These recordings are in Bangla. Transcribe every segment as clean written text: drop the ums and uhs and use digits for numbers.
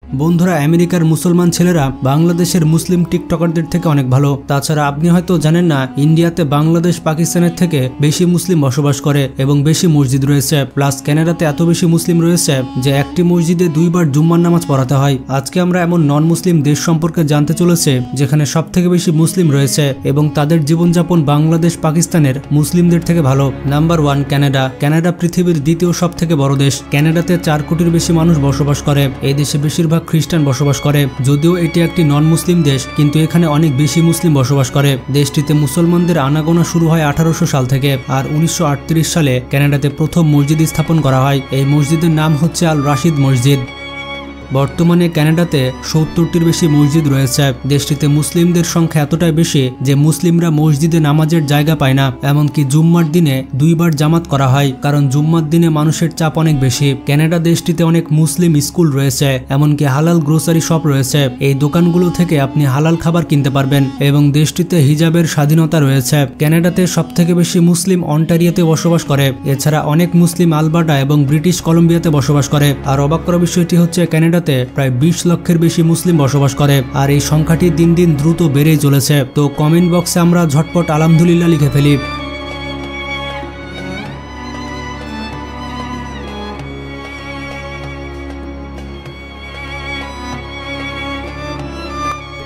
বন্ধুরা, আমেরিকার মুসলমান ছেলেরা বাংলাদেশের মুসলিম টিকটকারদের থেকে অনেক ভালো। তাছাড়া আপনি হয়তো জানেন না, ইন্ডিয়াতে বাংলাদেশ পাকিস্তানের থেকে বেশি মুসলিম বসবাস করে এবং বেশি মসজিদ রয়েছে। প্লাস কানাডাতে এত বেশি মুসলিম রয়েছে যে একটি মসজিদে 2 বার জুম্মার নামাজ পড়াতে হয়। আজকে আমরা এমন নন মুসলিম দেশ সম্পর্কে জানতে চলেছে যেখানে সব থেকে বেশি মুসলিম রয়েছে এবং তাদের জীবনযাপন বাংলাদেশ পাকিস্তানের মুসলিমদের থেকে ভালো। Number 1, Canada. কানাডা পৃথিবীর দ্বিতীয় সব থেকে বড় দেশ। কানাডাতে 4 কোটির বেশি মানুষ বসবাস করে। এই দেশে বেশিরভাগ খ্রিস্টান বসবাস করে। যদিও এটি একটি নন মুসলিম দেশ, কিন্তু এখানে অনেক বেশি মুসলিম বসবাস করে। দেশটিতে মুসলমানদের আনাগোনা শুরু হয় 1800 সাল থেকে, আর 1938 সালে কানাডাতে প্রথম মসজিদ স্থাপন করা হয়। এই মসজিদের নাম হচ্ছে আল রাশিদ মসজিদ। বর্তমানে কানাডাতে 70টির বেশি মসজিদ রয়েছে। দেশটিতে মুসলিমদের সংখ্যা এতটাই বেশি যে মুসলিমরা মসজিদে নামাজের জায়গা পায় না। এমনকি জুম্মার দিনে 2 বার জামাত করা হয়, কারণ জুম্মার দিনে মানুষের চাপ অনেক বেশি। কানাডা দেশটিতে অনেক মুসলিম স্কুল রয়েছে, এমনকি হালাল গ্রোসারি শপ রয়েছে। এই দোকানগুলো থেকে আপনি হালাল খাবার কিনতে পারবেন এবং দেশটিতে হিজাবের স্বাধীনতা রয়েছে। কানাডাতে সবথেকে বেশি মুসলিম অন্টারিওতে বসবাস করে। এছাড়া অনেক মুসলিম আলবার্টা এবং ব্রিটিশ কলম্বিয়াতে বসবাস করে। আর অবাক করা বিষয়টি হচ্ছে, কানাডা প্রায় 20 লক্ষের বেশি মুসলিম বসবাস করে, আর এই সংখ্যাটি দিন দিন দ্রুত বেড়েই চলেছে। তো কমেন্ট বক্সে আমরা ঝটপট আলহামদুলিল্লাহ লিখে ফেলি।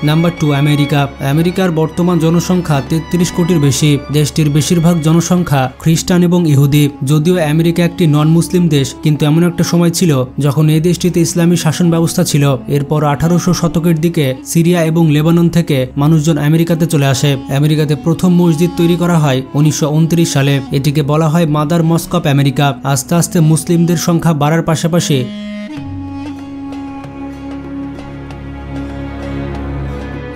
Number 2, America. আমেরিকার বর্তমান জনসংখ্যা 33 কোটির বেশি। দেশটির বেশিরভাগ জনসংখ্যা খ্রিস্টান এবং ইহুদি। যদিও আমেরিকা একটি নন মুসলিম দেশ, কিন্তু এমন একটা সময় ছিল যখন এই দেশটিতে ইসলামী শাসন ব্যবস্থা ছিল। এরপর 1800 শতকের দিকে সিরিয়া এবং লেবানন থেকে মানুষজন আমেরিকাতে চলে আসে। আমেরিকাতে প্রথম মসজিদ তৈরি করা হয় 1929 সালে। এটিকে বলা হয় মাদার মস্ক অফ আমেরিকা। আস্তে আস্তে মুসলিমদের সংখ্যা বাড়ার পাশাপাশি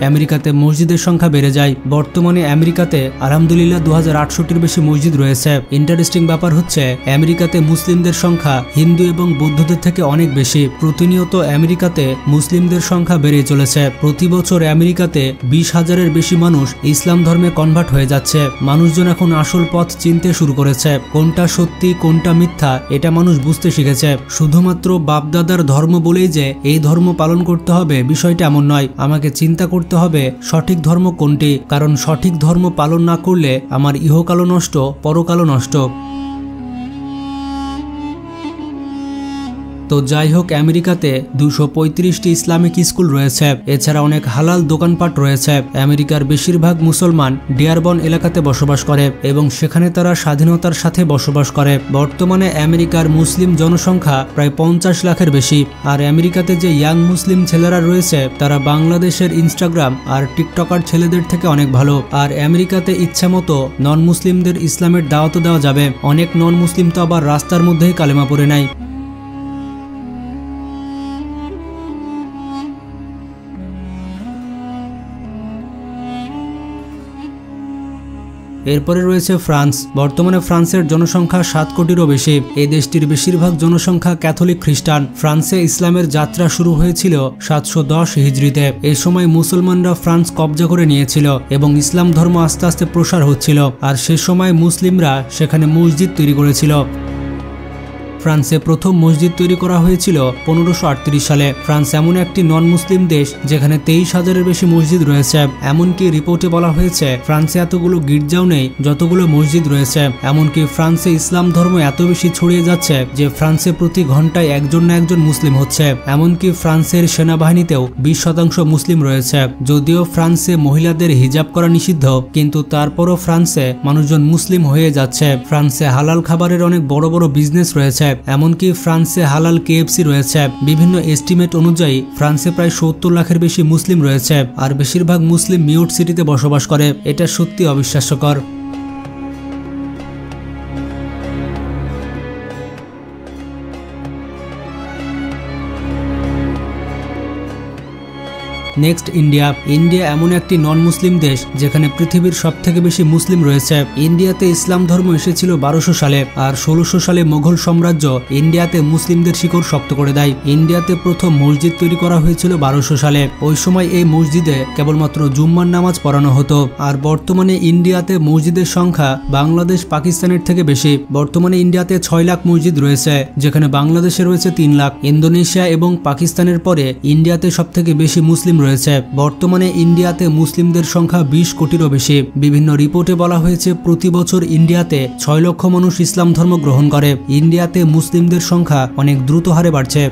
আমেরিকাতে মসজিদের সংখ্যা বেড়ে যায়। বর্তমানে আমেরিকাতে আলহামদুলিল্লাহ 2800টির বেশি মসজিদ রয়েছে। ইন্টারেস্টিং ব্যাপার হচ্ছে, আমেরিকাতে মুসলিমদের সংখ্যা হিন্দু এবং বৌদ্ধদের থেকে অনেক বেশি। প্রতিনিয়ত আমেরিকাতে মুসলিমদের সংখ্যা বেড়ে চলেছে। প্রতি বছর আমেরিকাতে 20,000-এর বেশি মানুষ ইসলাম ধর্মে কনভার্ট হয়ে যাচ্ছে। মানুষজন এখন আসল পথ চিনতে শুরু করেছে। কোনটা সত্যি কোনটা মিথ্যা এটা মানুষ বুঝতে শিখেছে। শুধুমাত্র বাপদাদার ধর্ম বলেই যে এই ধর্ম পালন করতে হবে বিষয়টা এমন নয়। আমাকে চিন্তা করতে হবে সঠিক ধর্ম কোনটি, কারণ সঠিক ধর্ম পালন না করলে আমার ইহকালও নষ্ট, পরকালও নষ্ট। তো যাই হোক, আমেরিকাতে 235টি ইসলামিক স্কুল রয়েছে। এছাড়া অনেক হালাল দোকানপাট রয়েছে। আমেরিকার বেশিরভাগ মুসলমান ডিয়ারবন এলাকাতে বসবাস করে এবং সেখানে তারা স্বাধীনতার সাথে বসবাস করে। বর্তমানে আমেরিকার মুসলিম জনসংখ্যা প্রায় 50 লাখের বেশি। আর আমেরিকাতে যে ইয়াং মুসলিম ছেলেরা রয়েছে তারা বাংলাদেশের ইনস্টাগ্রাম আর টিকটকার ছেলেদের থেকে অনেক ভালো। আর আমেরিকাতে ইচ্ছা মতো নন মুসলিমদের ইসলামের দাওয়াতও দেওয়া যাবে। অনেক নন মুসলিম তো আবার রাস্তার মধ্যেই কালেমা পড়ে নেয়। এরপরে রয়েছে ফ্রান্স। বর্তমানে ফ্রান্সের জনসংখ্যা 7 কোটিরও বেশি। এই দেশটির বেশিরভাগ জনসংখ্যা ক্যাথলিক খ্রিস্টান। ফ্রান্সে ইসলামের যাত্রা শুরু হয়েছিল 710 হিজরিতে। এই সময় মুসলমানরা ফ্রান্স কবজা করে নিয়েছিল এবং ইসলাম ধর্ম আস্তে আস্তে প্রসার হচ্ছিল। আর সে সময় মুসলিমরা সেখানে মসজিদ তৈরি করেছিল। ফ্রান্সে প্রথম মসজিদ তৈরি করা হয়েছিল 1538 সালে। ফ্রান্স এমন একটি নন মুসলিম দেশ যেখানে 23,000-এর বেশি মসজিদ রয়েছে। এমনকি রিপোর্টে বলা হয়েছে ফ্রান্সে এতগুলো গির্জাও নেই যতগুলো মসজিদ রয়েছে। এমনকি ফ্রান্সে ইসলাম ধর্ম এত বেশি ছড়িয়ে যাচ্ছে যে ফ্রান্সে প্রতি ঘন্টায় একজন না একজন মুসলিম হচ্ছে। এমনকি ফ্রান্সের সেনাবাহিনীতেও 20% মুসলিম রয়েছে। যদিও ফ্রান্সে মহিলাদের হিজাব করা নিষিদ্ধ, কিন্তু তারপরও ফ্রান্সে মানুষজন মুসলিম হয়ে যাচ্ছে। ফ্রান্সে হালাল খাবারের অনেক বড় বড় বিজনেস রয়েছে। এমনকি ফ্রান্সে হালাল কেএফসি রয়েছে। বিভিন্ন এস্টিমেট অনুযায়ী ফ্রান্সে প্রায় 70 লাখের বেশি মুসলিম রয়েছে, আর বেশিরভাগ মুসলিম মিউট সিটিতে বসবাস করে। এটা সত্যি অবিশ্বাস্যকর। Next India. ইন্ডিয়া এমন একটি নন মুসলিম দেশ যেখানে পৃথিবীর সবথেকে বেশি মুসলিম রয়েছে। ইন্ডিয়াতে ইসলাম ধর্ম এসেছিল 1200 সালে, আর 1600 সালে মোগল সাম্রাজ্য ইন্ডিয়াতে মুসলিমদের শিকড় শক্ত করে দেয়। ইন্ডিয়াতে প্রথম মসজিদ তৈরি করা হয়েছিল 1200 সালে। ওই সময় এই মসজিদে কেবলমাত্র জুম্মার নামাজ পড়ানো হতো। আর বর্তমানে ইন্ডিয়াতে মসজিদের সংখ্যা বাংলাদেশ পাকিস্তানের থেকে বেশি। বর্তমানে ইন্ডিয়াতে 6 লাখ মসজিদ রয়েছে, যেখানে বাংলাদেশে রয়েছে 3 লাখ। ইন্দোনেশিয়া এবং পাকিস্তানের পরে ইন্ডিয়াতে সবথেকে বেশি মুসলিম রয়েছে। বর্তমানে ইন্ডিয়াতে মুসলিমদের সংখ্যা 20 কোটিরও বেশি। বিভিন্ন রিপোর্টে বলা হয়েছে প্রতি বছর ইন্ডিয়াতে 6 লক্ষ মানুষ ইসলাম ধর্ম গ্রহণ করে। ইন্ডিয়াতে মুসলিমদের সংখ্যা অনেক দ্রুত হারে বাড়ছে।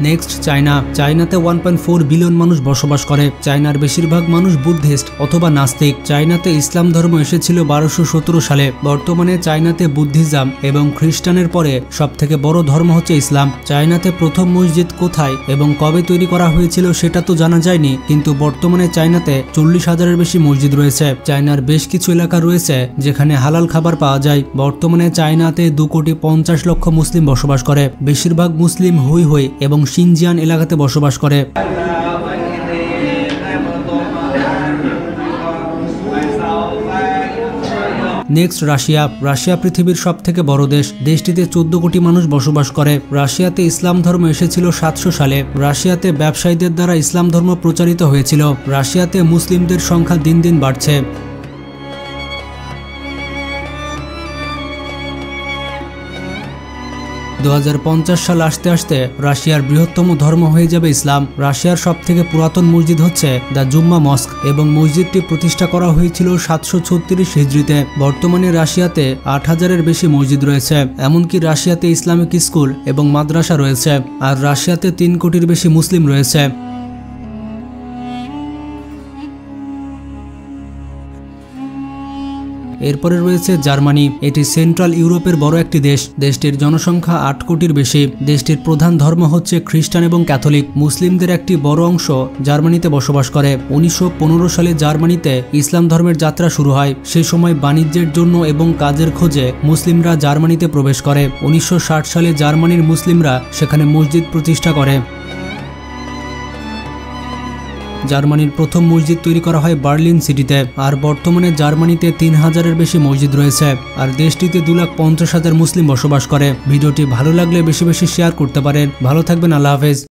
Next China. চায়নাতে 1.4 বিলিয়ন মানুষ বসবাস করে। চায়নার বেশিরভাগ মানুষ বুদ্ধিস্ট অথবা নাস্তিক। চায়নাতে ইসলাম ধর্ম এসেছিল 1217 সালে। বর্তমানে চায়নাতে বুদ্ধিজম এবং খ্রিস্টানের পরে সবথেকে বড় ধর্ম হচ্ছে ইসলাম। চায়নাতে প্রথম মসজিদ কোথায় এবং কবে তৈরি করা হয়েছিল সেটা তো জানা যায়নি, কিন্তু বর্তমানে চায়নাতে 40,000-এর বেশি মসজিদ রয়েছে। চায়নার বেশ কিছু এলাকা রয়েছে যেখানে হালাল খাবার পাওয়া যায়। বর্তমানে চায়নাতে 2,50,00,000 মুসলিম বসবাস করে। বেশিরভাগ মুসলিম হুইহুই এবং শিনজিয়ান এলাকাতে বসবাস করে। Next Russia. রাশিয়া পৃথিবীর সবথেকে বড় দেশ। দেশটিতে 14 কোটি মানুষ বসবাস করে। রাশিয়াতে ইসলাম ধর্ম এসেছিল 700 সালে। রাশিয়াতে ব্যবসায়ীদের দ্বারা ইসলাম ধর্ম প্রচারিত হয়েছিল। রাশিয়াতে মুসলিমদের সংখ্যা দিন দিন বাড়ছে। 2050 সাল আসতে আসতে রাশিয়ার বৃহত্তম ধর্ম হয়ে যাবে ইসলাম। রাশিয়ার সবথেকে পুরাতন মসজিদ হচ্ছে দ্য জুম্মা মস্ক এবং মসজিদটি প্রতিষ্ঠা করা হয়েছিল 736 হিজরিতে। বর্তমানে রাশিয়াতে 8000-এর বেশি মসজিদ রয়েছে। এমনকি রাশিয়াতে ইসলামিক স্কুল এবং মাদ্রাসা রয়েছে। আর রাশিয়াতে 3 কোটির বেশি মুসলিম রয়েছে। এরপরে রয়েছে জার্মানি। এটি সেন্ট্রাল ইউরোপের বড় একটি দেশ। দেশটির জনসংখ্যা 8 কোটির বেশি। দেশটির প্রধান ধর্ম হচ্ছে খ্রিস্টান এবং ক্যাথলিক। মুসলিমদের একটি বড় অংশ জার্মানিতে বসবাস করে। 1915 সালে জার্মানিতে ইসলাম ধর্মের যাত্রা শুরু হয়। সে সময় বাণিজ্যের জন্য এবং কাজের খোঁজে মুসলিমরা জার্মানিতে প্রবেশ করে। 1960 সালে জার্মানির মুসলিমরা সেখানে মসজিদ প্রতিষ্ঠা করে। জার্মানির প্রথম মসজিদ তৈরি করা হয় বার্লিন সিটিতে। আর বর্তমানে জার্মানিতে 3000-এর বেশি মসজিদ রয়েছে। আর দেশটিতে 2,50,000 মুসলিম বসবাস করে। ভিডিওটি ভালো লাগলে বেশি বেশি শেয়ার করতে পারেন। ভালো থাকবেন। আল্লাহ হাফেজ।